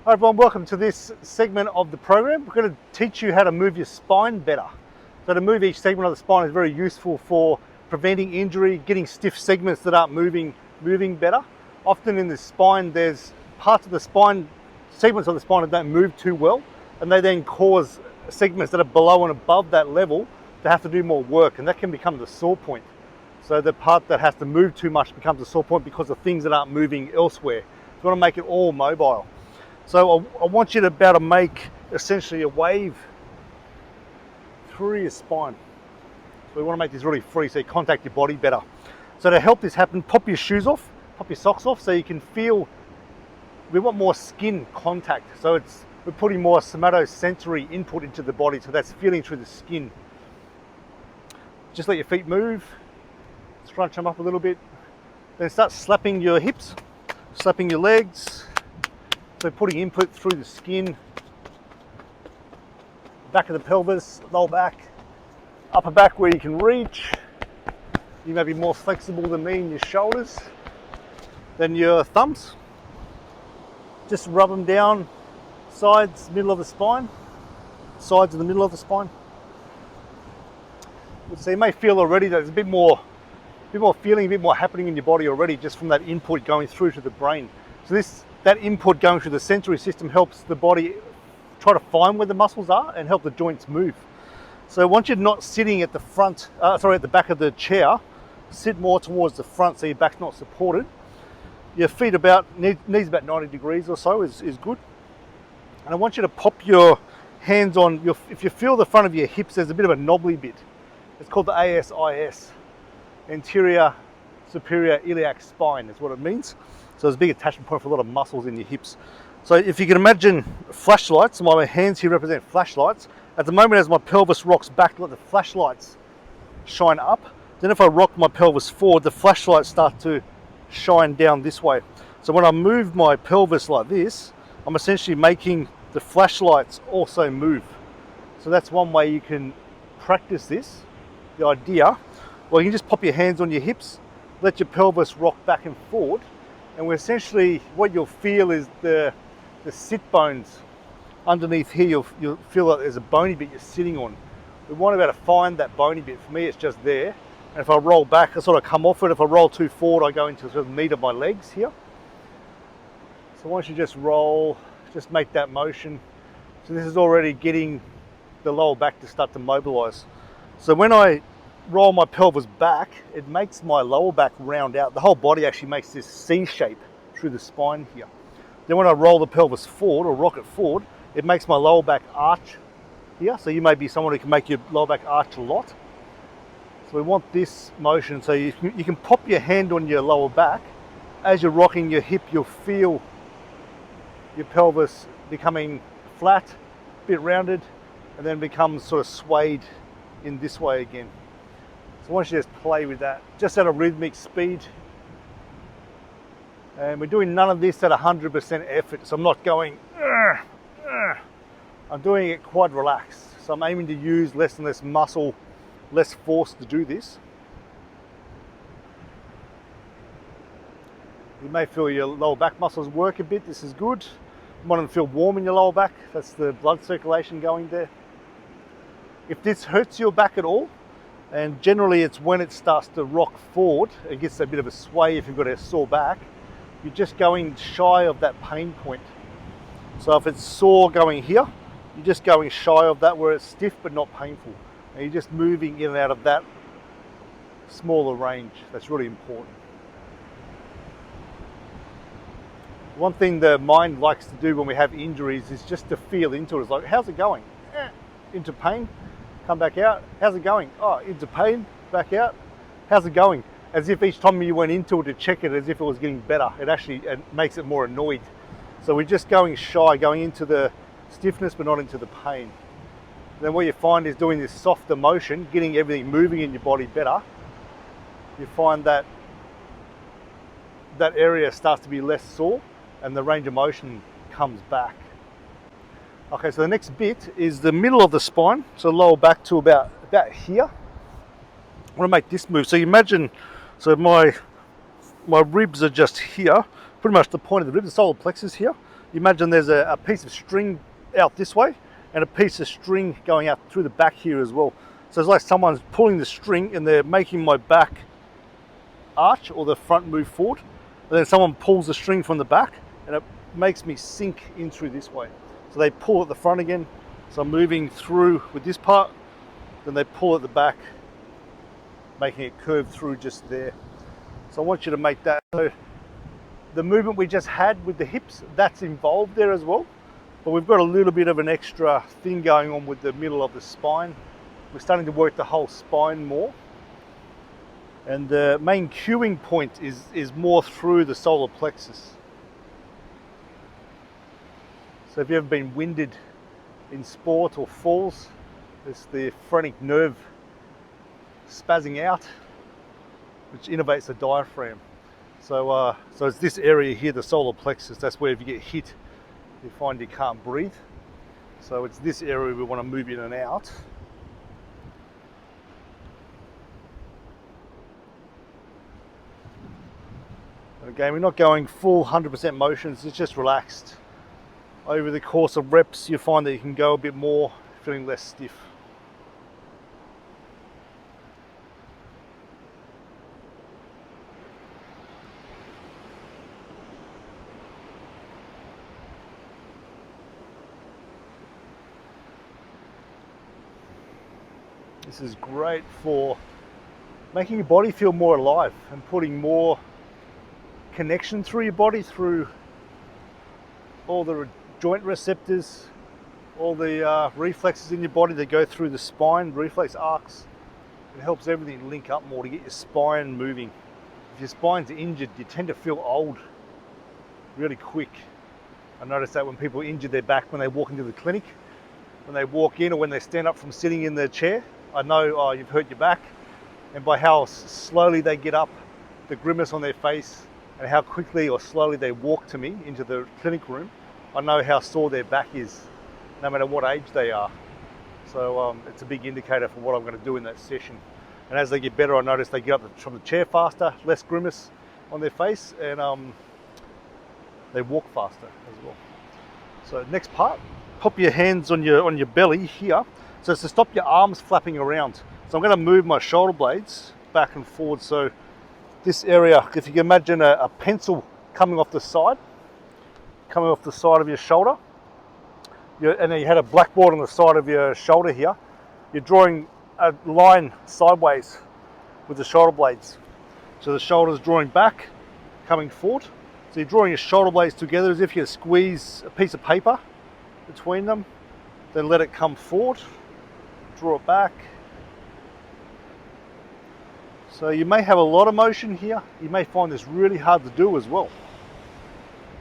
Hi everyone, welcome to this segment of the program. We're going to teach you how to move your spine better. So to move each segment of the spine is very useful for preventing injury, getting stiff segments that aren't moving better. Often in the spine, there's parts of the spine, segments of the spine that don't move too well, and they then cause segments that are below and above that level to have to do more work, and that can become the sore point. So the part that has to move too much becomes a sore point because of things that aren't moving elsewhere. So we want to make it all mobile. So I want you to be able to make essentially a wave through your spine. So we want to make this really free so you contact your body better. So to help this happen, pop your shoes off, pop your socks off so you can feel, we want more skin contact. So we're putting more somatosensory input into the body, so that's feeling through the skin. Just let your feet move, scrunch them up a little bit, then start slapping your hips, slapping your legs. So putting input through the skin, back of the pelvis, lower back, upper back where you can reach. You may be more flexible than me in your shoulders. Then your thumbs. Just rub them down, sides, middle of the spine, sides of the middle of the spine. So you may feel already that there's a bit more feeling, a bit more happening in your body already just from that input going through to the brain. So that input going through the sensory system helps the body try to find where the muscles are and help the joints move. So once you're not sitting at the front, at the back of the chair, sit more towards the front so your back's not supported. Your feet knees about 90 degrees or so is good. And I want you to pop your hands on if you feel the front of your hips, there's a bit of a knobbly bit. It's called the ASIS, anterior superior iliac spine is what it means. So there's a big attachment point for a lot of muscles in your hips. So if you can imagine flashlights, my hands here represent flashlights. At the moment as my pelvis rocks back, let the flashlights shine up. Then if I rock my pelvis forward, the flashlights start to shine down this way. So when I move my pelvis like this, I'm essentially making the flashlights also move. So that's one way you can practice this, the idea. Well, you can just pop your hands on your hips, let your pelvis rock back and forward, and what you'll feel is the sit bones underneath here. You'll feel like there's a bony bit you're sitting on. We want to be able to find that bony bit. For me, it's just there. And if I roll back, I sort of come off it. If I roll too forward, I go into sort of the meat of my legs here. So once you just roll, just make that motion. So this is already getting the lower back to start to mobilize. So when I roll my pelvis back, it makes my lower back round out. The whole body actually makes this C shape through the spine here. Then when I roll the pelvis forward or rock it forward, it makes my lower back arch here. So you may be someone who can make your lower back arch a lot. So we want this motion. So you can pop your hand on your lower back. As you're rocking your hip, you'll feel your pelvis becoming flat, a bit rounded, and then becomes sort of swayed in this way again. So I want you to just play with that, just at a rhythmic speed. And we're doing none of this at 100% effort. So I'm not going, I'm doing it quite relaxed. So I'm aiming to use less and less muscle, less force to do this. You may feel your lower back muscles work a bit. This is good. You want them to feel warm in your lower back. That's the blood circulation going there. If this hurts your back at all, and generally it's when it starts to rock forward, it gets a bit of a sway if you've got a sore back, you're just going shy of that pain point. So if it's sore going here, you're just going shy of that where it's stiff but not painful. And you're just moving in and out of that smaller range. That's really important. One thing the mind likes to do when we have injuries is just to feel into it. It's like, how's it going? Into pain, come back out. How's it going? Oh, into pain, back out. How's it going? As if each time you went into it to check it, as if it was getting better. It makes it more annoyed. So we're just going shy, going into the stiffness but not into the pain. Then what you find is doing this softer motion, getting everything moving in your body better. You find that that area starts to be less sore and the range of motion comes back. Okay, so the next bit is the middle of the spine, so lower back to about here. I want to make this move. So you imagine, my ribs are just here, pretty much the point of the rib, the solar plexus here. You imagine there's a piece of string out this way and a piece of string going out through the back here as well. So it's like someone's pulling the string and they're making my back arch or the front move forward. And then someone pulls the string from the back and it makes me sink in through this way. So they pull at the front again. So I'm moving through with this part, then they pull at the back, making it curve through just there. So I want you to make that. So the movement we just had with the hips, that's involved there as well. But we've got a little bit of an extra thing going on with the middle of the spine. We're starting to work the whole spine more. And the main cueing point is more through the solar plexus. So if you've ever been winded in sport or falls, it's the phrenic nerve spazzing out, which innervates the diaphragm. So it's this area here, the solar plexus. That's where if you get hit, you find you can't breathe. So it's this area we want to move in and out. And again, we're not going full 100% motions, it's just relaxed. Over the course of reps, you find that you can go a bit more, feeling less stiff. This is great for making your body feel more alive and putting more connection through your body, through all the joint receptors, all the reflexes in your body that go through the spine, reflex arcs. It helps everything link up more to get your spine moving. If your spine's injured, you tend to feel old really quick. I notice that when people injure their back when they walk into the clinic, when they walk in or when they stand up from sitting in their chair, I know, oh, you've hurt your back. And by how slowly they get up, the grimace on their face, and how quickly or slowly they walk to me into the clinic room, I know how sore their back is, no matter what age they are. So it's a big indicator for what I'm going to do in that session. And as they get better, I notice they get up from the chair faster, less grimace on their face, and they walk faster as well. So next part, pop your hands on your belly here. So it's to stop your arms flapping around. So I'm going to move my shoulder blades back and forward. So this area, if you can imagine a pencil coming off the side of your shoulder, and then you had a blackboard on the side of your shoulder here, you're drawing a line sideways with the shoulder blades. So the shoulder's drawing back, coming forward. So you're drawing your shoulder blades together as if you squeeze a piece of paper between them, then let it come forward, draw it back. So you may have a lot of motion here. You may find this really hard to do as well.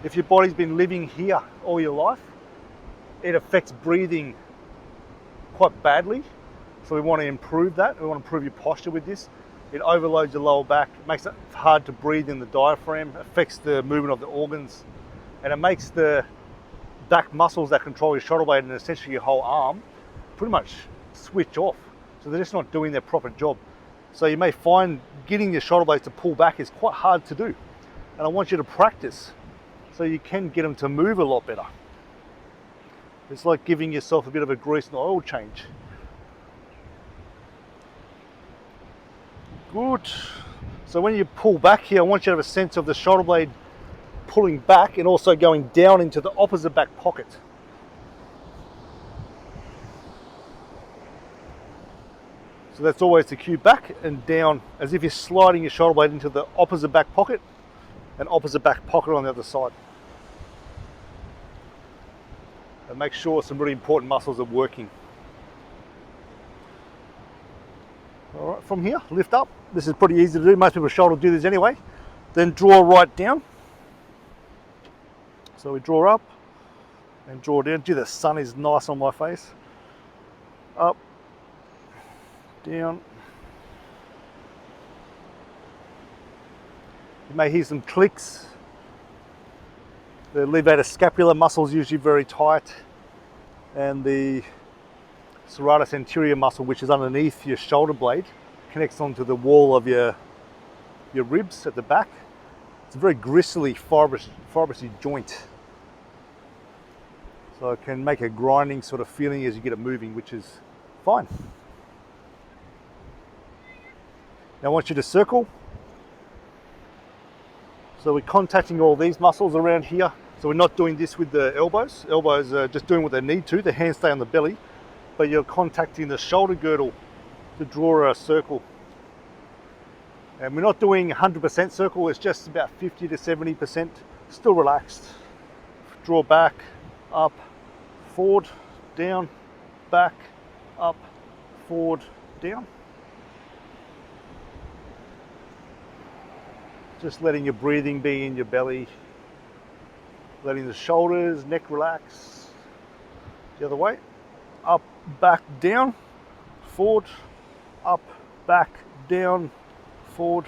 If your body's been living here all your life, it affects breathing quite badly. So we want to improve that. We want to improve your posture with this. It overloads your lower back, it makes it hard to breathe in the diaphragm, affects the movement of the organs, and it makes the back muscles that control your shoulder blade and essentially your whole arm pretty much switch off. So they're just not doing their proper job. So you may find getting your shoulder blades to pull back is quite hard to do. And I want you to practice so you can get them to move a lot better. It's like giving yourself a bit of a grease and oil change. Good. So when you pull back here, I want you to have a sense of the shoulder blade pulling back and also going down into the opposite back pocket. So that's always the cue, back and down, as if you're sliding your shoulder blade into the opposite back pocket and opposite back pocket on the other side. And make sure some really important muscles are working. All right, from here, lift up. This is pretty easy to do. Most people's shoulder do this anyway. Then draw right down. So we draw up and draw down. Gee, the sun is nice on my face. Up, down. You may hear some clicks. The levator scapula muscle is usually very tight, and the serratus anterior muscle, which is underneath your shoulder blade, connects onto the wall of your ribs at the back. It's a very gristly, fibrous joint. So it can make a grinding sort of feeling as you get it moving, which is fine. Now I want you to circle. So we're contacting all these muscles around here. So we're not doing this with the elbows. Elbows are just doing what they need to. The hands stay on the belly, but you're contacting the shoulder girdle to draw a circle. And we're not doing 100% circle, it's just about 50 to 70%. Still relaxed. Draw back, up, forward, down, back, up, forward, down. Just letting your breathing be in your belly. Letting the shoulders, neck relax. The other way. Up, back, down, forward, up, back, down, forward.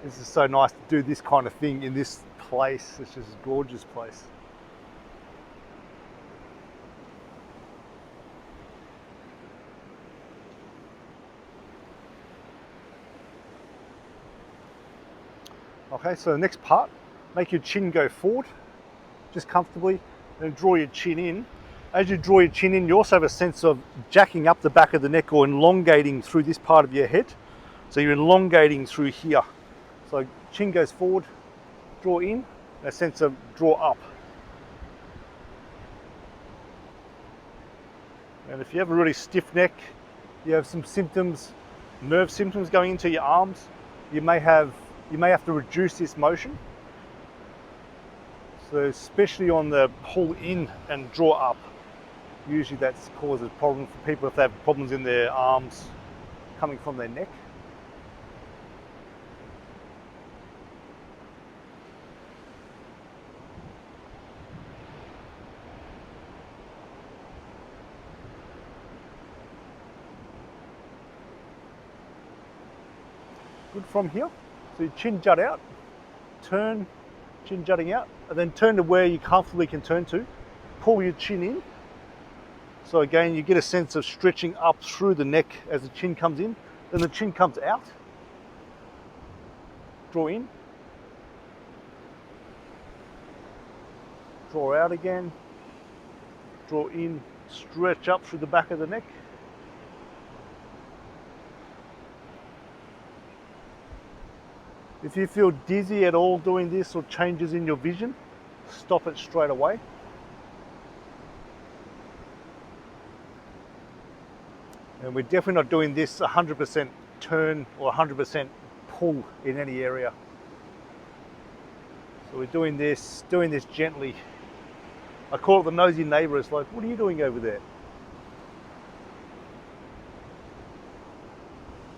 This is so nice to do this kind of thing in this place. It's just a gorgeous place. Okay, so the next part, make your chin go forward, just comfortably, and draw your chin in. As you draw your chin in, you also have a sense of jacking up the back of the neck or elongating through this part of your head. So you're elongating through here. So chin goes forward, draw in, a sense of draw up. And if you have a really stiff neck, you have some symptoms, nerve symptoms going into your arms, you may have to reduce this motion. So especially on the pull in and draw up, usually that causes problems for people if they have problems in their arms coming from their neck. Good from here. So your chin jut out, turn, chin jutting out, and then turn to where you comfortably can turn to. Pull your chin in. So again, you get a sense of stretching up through the neck as the chin comes in. Then the chin comes out. Draw in. Draw out again. Draw in, stretch up through the back of the neck. If you feel dizzy at all doing this or changes in your vision, stop it straight away. And we're definitely not doing this 100% turn or 100% pull in any area. So we're doing this gently. I call it the nosy neighbor. It's like, what are you doing over there?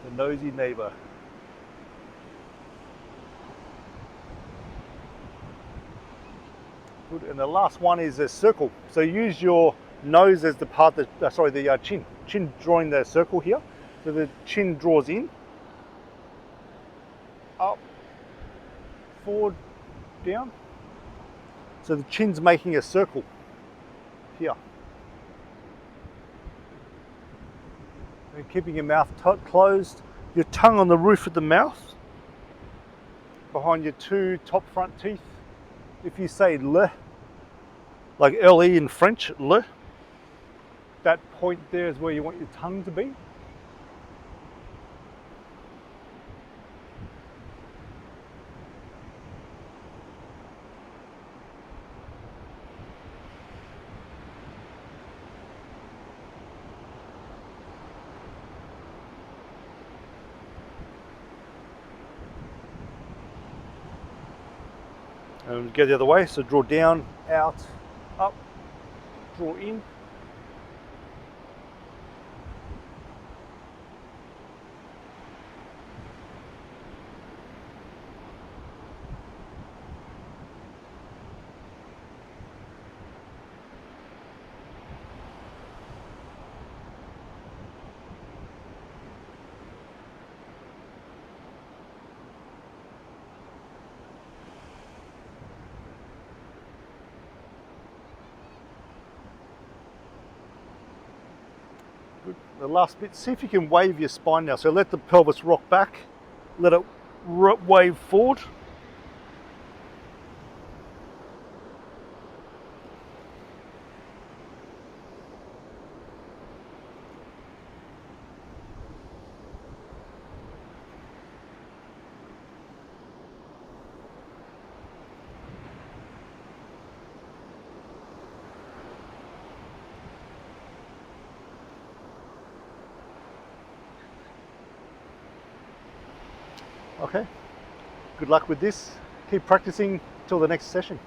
The nosy neighbor. Good. And the last one is a circle. So use your nose as the part that, the chin drawing the circle here. So the chin draws in, up, forward, down. So the chin's making a circle here. And keeping your mouth closed, your tongue on the roof of the mouth, behind your two top front teeth. If you say le, like L-E in French, le, that point there is where you want your tongue to be. And go the other way, so draw down, out, up, draw in. Good. The last bit, see if you can wave your spine now. So let the pelvis rock back, let it wave forward. Okay, good luck with this. Keep practicing till the next session.